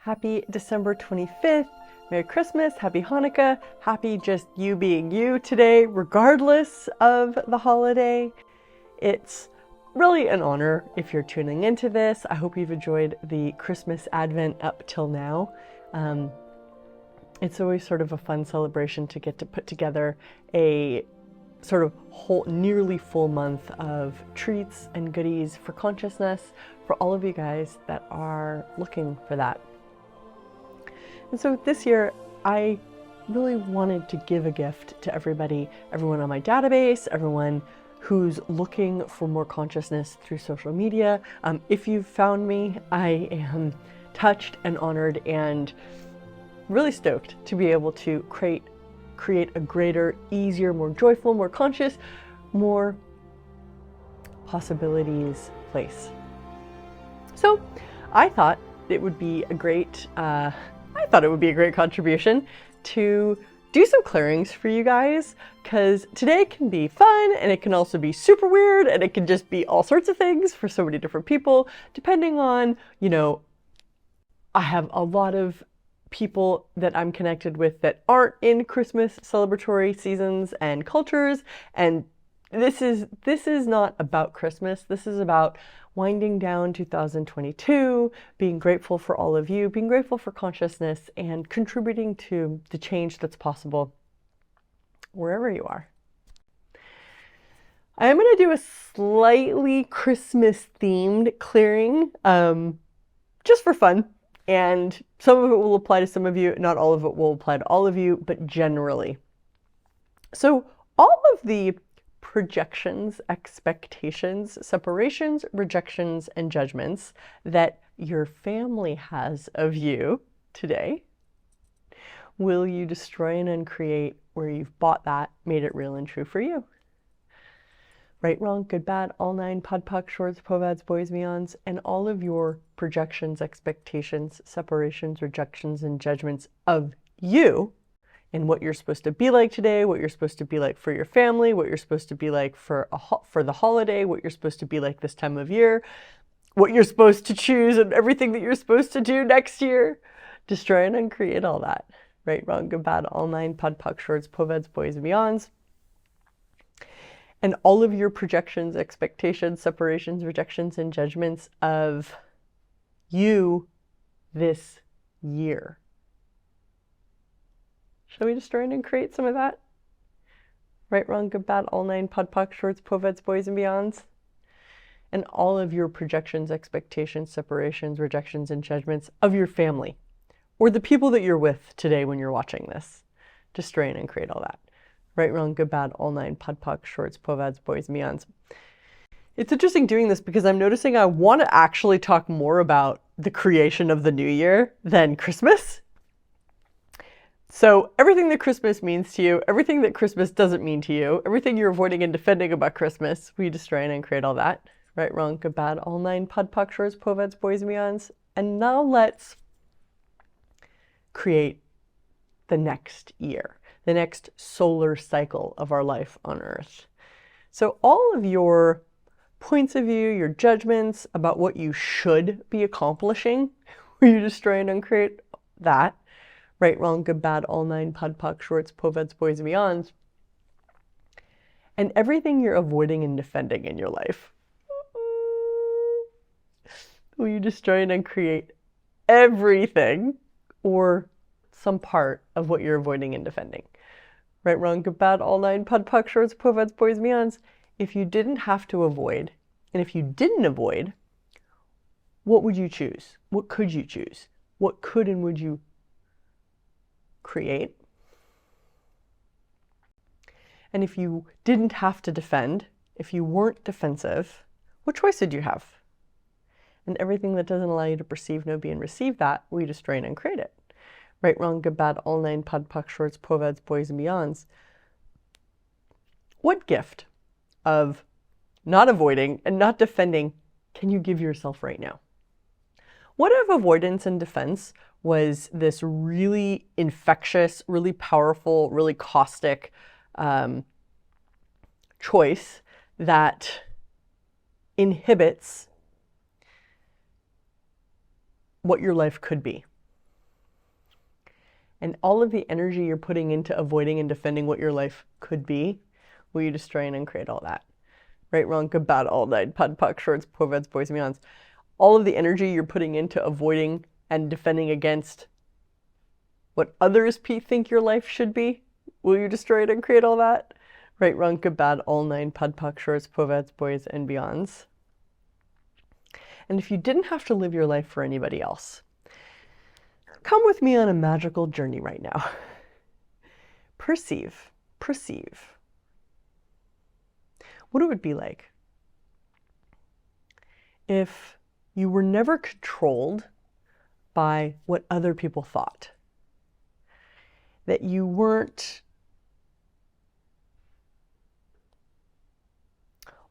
Happy December 25th. Merry Christmas, Happy Hanukkah, happy just you being you today, regardless of the holiday. It's really an honor if you're tuning into this. I hope you've enjoyed the Christmas Advent up till now. It's always sort of a fun celebration to get to put together a sort of whole, nearly full month of treats and goodies for consciousness for all of you guys that are looking for that. And so this year, I really wanted to give a gift to everybody, everyone on my database, everyone who's looking for more consciousness through social media. If you've found me, I am touched and honored and really stoked to be able to create a greater, easier, more joyful, more conscious, more possibilities place. So I thought it would be a great contribution to do some clearings for you guys, because today can be fun and it can also be super weird and it can just be all sorts of things for so many different people, depending on, I have a lot of people that I'm connected with that aren't in Christmas celebratory seasons and cultures, and this is not about Christmas. This is about winding down 2022, being grateful for all of you, being grateful for consciousness, and contributing to the change that's possible wherever you are. I am going to do a slightly Christmas-themed clearing, just for fun. And some of it will apply to some of you, not all of it will apply to all of you, but generally. So all of the projections, expectations, separations, rejections, and judgments that your family has of you today, will you destroy and uncreate where you've bought that, made it real and true for you? Right, wrong, good, bad, all nine, pod, poc, shorts, povads, boys, meons, and all of your projections, expectations, separations, rejections, and judgments of you and what you're supposed to be like today, what you're supposed to be like for your family, what you're supposed to be like for the holiday, what you're supposed to be like this time of year, what you're supposed to choose and everything that you're supposed to do next year. Destroy and uncreate all that. Right, wrong, good, bad, all nine, pod, poc, shorts, povads, boys, and meons. And all of your projections, expectations, separations, rejections, and judgments of you this year. Shall we destroy and create some of that? Right, wrong, good, bad, all nine, pod, poc, shorts, povads, boys, and beyonds. And all of your projections, expectations, separations, rejections, and judgments of your family, or the people that you're with today when you're watching this. Destroy and create all that. Right, wrong, good, bad, all nine, pod, poc, shorts, povads, boys, meons. It's interesting doing this because I'm noticing I want to actually talk more about the creation of the new year than Christmas. So everything that Christmas means to you, everything that Christmas doesn't mean to you, everything you're avoiding and defending about Christmas, we destroy and create all that. Right, wrong, good, bad, all nine, pod, poc, shorts, povads, boys, meons. And now let's create the next year, the next solar cycle of our life on Earth. So all of your points of view, your judgments about what you should be accomplishing, will you destroy and uncreate that? Right, wrong, good, bad, all nine, pod, poc, shorts, povads, boys, and meons. And everything you're avoiding and defending in your life. Will you destroy and uncreate everything or some part of what you're avoiding and defending? Right, wrong, good, bad, all nine, pod, poc, shorts, povads, boys, meons. If you didn't have to avoid, and if you didn't avoid, what would you choose? What could you choose? What could and would you create? And if you didn't have to defend, if you weren't defensive, what choice did you have? And everything that doesn't allow you to perceive, know, be, and receive that, will you destroy and uncreate it? Right, wrong, good, bad, all nine, pod, poc, shorts, povads, boys, and beyonds. What gift of not avoiding and not defending can you give yourself right now? What if avoidance and defense was this really infectious, really powerful, really caustic choice that inhibits what your life could be? and all of the energy you're putting into avoiding and defending what your life could be, will you destroy and uncreate all that? Right, wrong, good, bad, all night, POD, POC, shorts, poveds, boys, and beyonds. All of the energy you're putting into avoiding and defending against what others think your life should be, will you destroy it and create all that? Right, wrong, good, bad, all nine, POD, POC, shorts, poveds, boys, and beyonds. And if you didn't have to live your life for anybody else, come with me on a magical journey right now. Perceive what it would be like if you were never controlled by what other people thought. That you weren't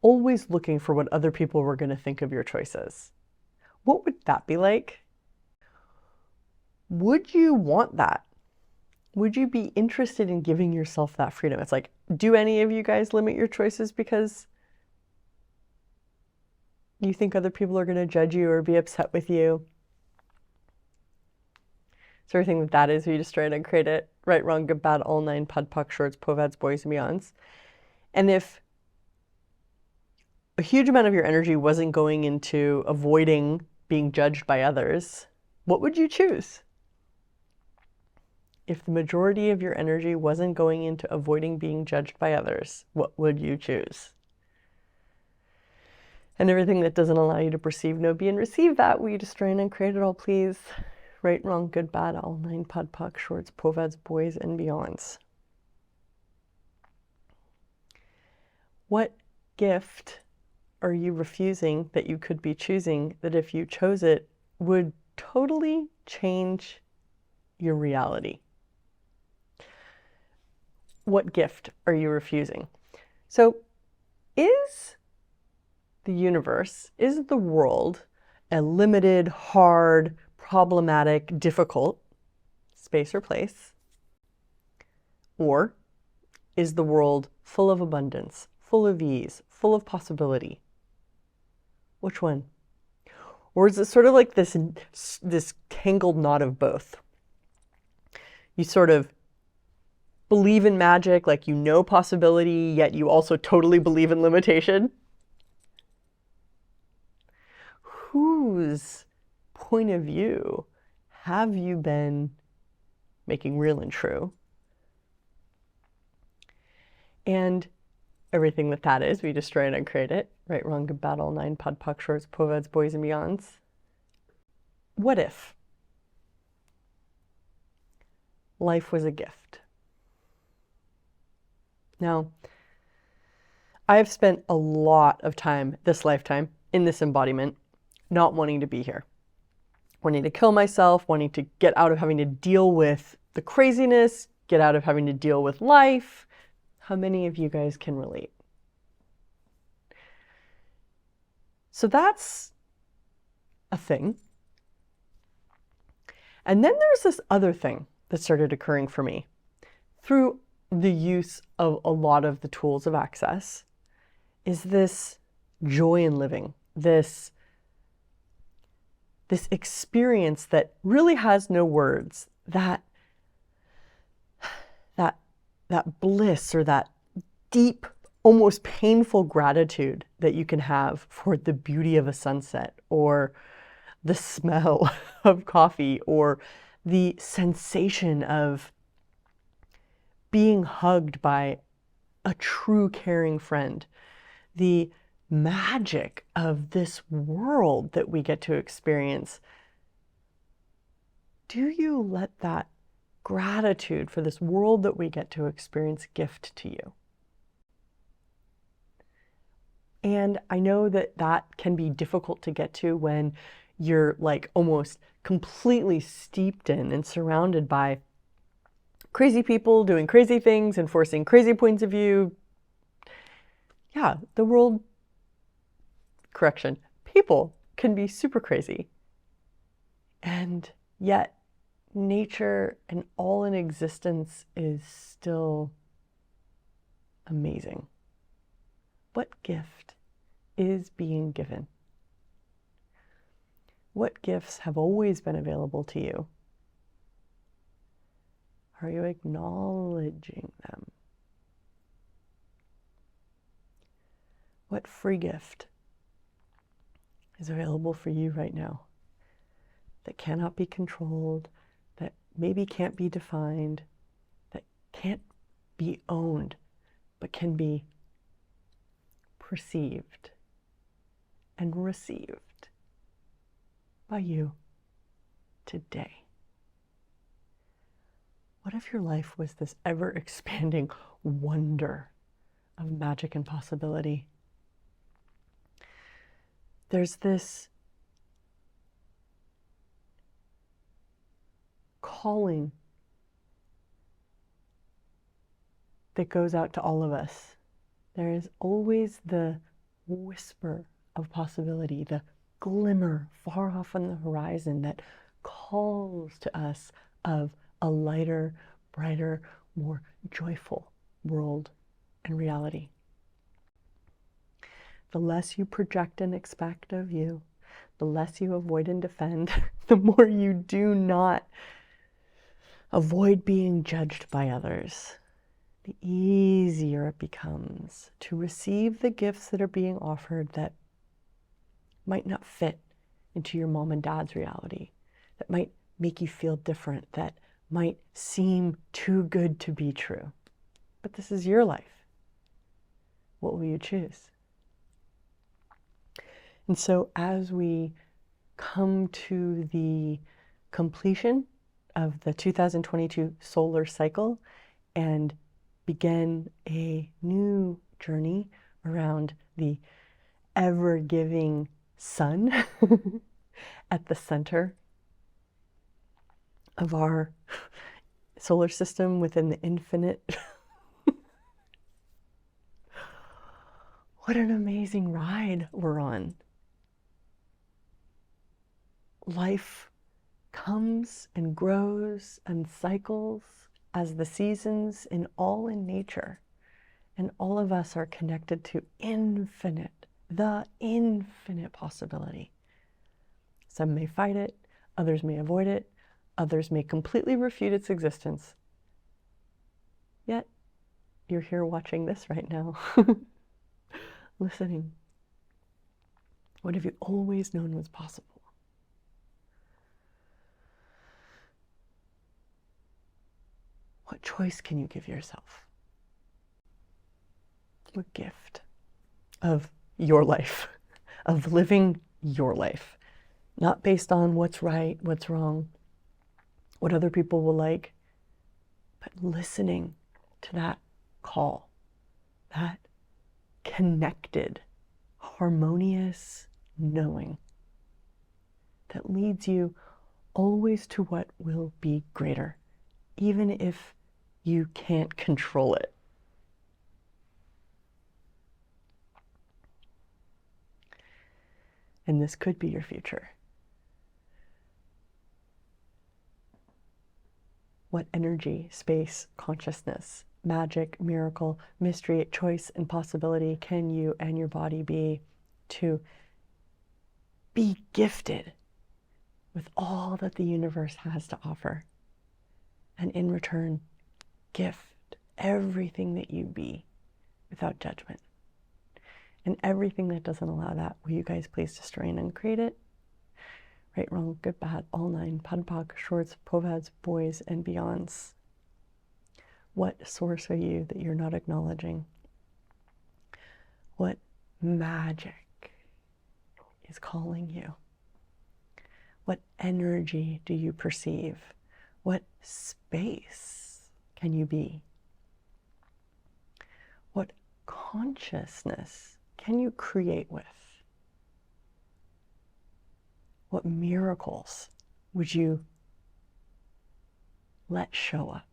always looking for what other people were going to think of your choices. What would that be like? Would you want that? Would you be interested in giving yourself that freedom? It's like, do any of you guys limit your choices because you think other people are going to judge you or be upset with you? So everything that is, we destroy it and create it. Right, wrong, good, bad, all nine, POD, POC, shorts, poveds, boys, and beyonds. And if a huge amount of your energy wasn't going into avoiding being judged by others, what would you choose? If the majority of your energy wasn't going into avoiding being judged by others, what would you choose? And everything that doesn't allow you to perceive, know, be, and receive that, will you destroy and uncreate it all, please? Right, wrong, good, bad, all nine, POD, POC, shorts, poveds, boys, and beyonds. What gift are you refusing that you could be choosing that if you chose it would totally change your reality? What gift are you refusing? So is the universe, is the world a limited, hard, problematic, difficult space or place? Or is the world full of abundance, full of ease, full of possibility? Which one? Or is it sort of like this tangled knot of both? You sort of believe in magic, like you know possibility, yet you also totally believe in limitation. Whose point of view have you been making real and true? And everything that is, we destroy it and create it. Right, wrong, good, bad, all nine, POD, POC, shorts, poveds, boys, and beyonds. What if life was a gift? Now, I have spent a lot of time this lifetime in this embodiment not wanting to be here. Wanting to kill myself, wanting to get out of having to deal with the craziness, get out of having to deal with life. How many of you guys can relate? So that's a thing. And then there's this other thing that started occurring for me through the use of a lot of the tools of access, is this joy in living, this experience that really has no words, that bliss or that deep, almost painful gratitude that you can have for the beauty of a sunset, or the smell of coffee, or the sensation of being hugged by a true caring friend, the magic of this world that we get to experience. Do you let that gratitude for this world that we get to experience gift to you? And I know that that can be difficult to get to when you're like almost completely steeped in and surrounded by crazy people doing crazy things, enforcing crazy points of view. Yeah, the world, people can be super crazy. And yet nature and all in existence is still amazing. What gift is being given? What gifts have always been available to you? Are you acknowledging them? What free gift is available for you right now that cannot be controlled, that maybe can't be defined, that can't be owned, but can be perceived and received by you today? What if your life was this ever-expanding wonder of magic and possibility? There's this calling that goes out to all of us. There is always the whisper of possibility, the glimmer far off on the horizon that calls to us of a lighter, brighter, more joyful world and reality. The less you project and expect of you, the less you avoid and defend, the more you do not avoid being judged by others, the easier it becomes to receive the gifts that are being offered that might not fit into your mom and dad's reality, that might make you feel different, that might seem too good to be true. But this is your life. What will you choose? And so as we come to the completion of the 2022 solar cycle and begin a new journey around the ever-giving sun at the center of our solar system within the infinite. What an amazing ride we're on. Life comes and grows and cycles as the seasons in nature. And all of us are connected to the infinite possibility. Some may fight it, others may avoid it, others may completely refute its existence. Yet, you're here watching this right now, listening. What have you always known was possible? What choice can you give yourself? What gift of your life, of living your life, not based on what's right, what's wrong, what other people will like, but listening to that call, that connected, harmonious knowing that leads you always to what will be greater, even if you can't control it. And this could be your future. What energy, space, consciousness, magic, miracle, mystery, choice, and possibility can you and your body be to be gifted with all that the universe has to offer? And in return, gift everything that you be without judgment. And everything that doesn't allow that, will you guys please destroy and uncreate it? Right, wrong, good, bad, all nine, podpoc, shorts, povads, boys, and beyonds. What source are you that you're not acknowledging? What magic is calling you? What energy do you perceive? What space can you be? What consciousness can you create with? What miracles would you let show up?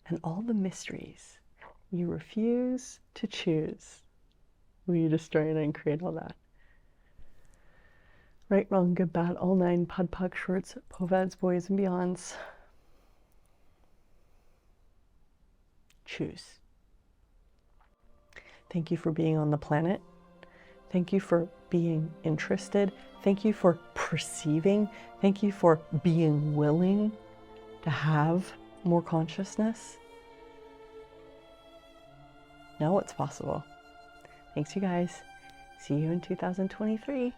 And all the mysteries you refuse to choose, will you destroy and uncreate all that? Right, wrong, good, bad, all nine, podpoc, shorts, povads, boys, and beyonds. Choose. Thank you for being on the planet. Thank you for being interested. Thank you for perceiving. Thank you for being willing to have more consciousness. Know what's possible. Thanks, you guys. See you in 2023.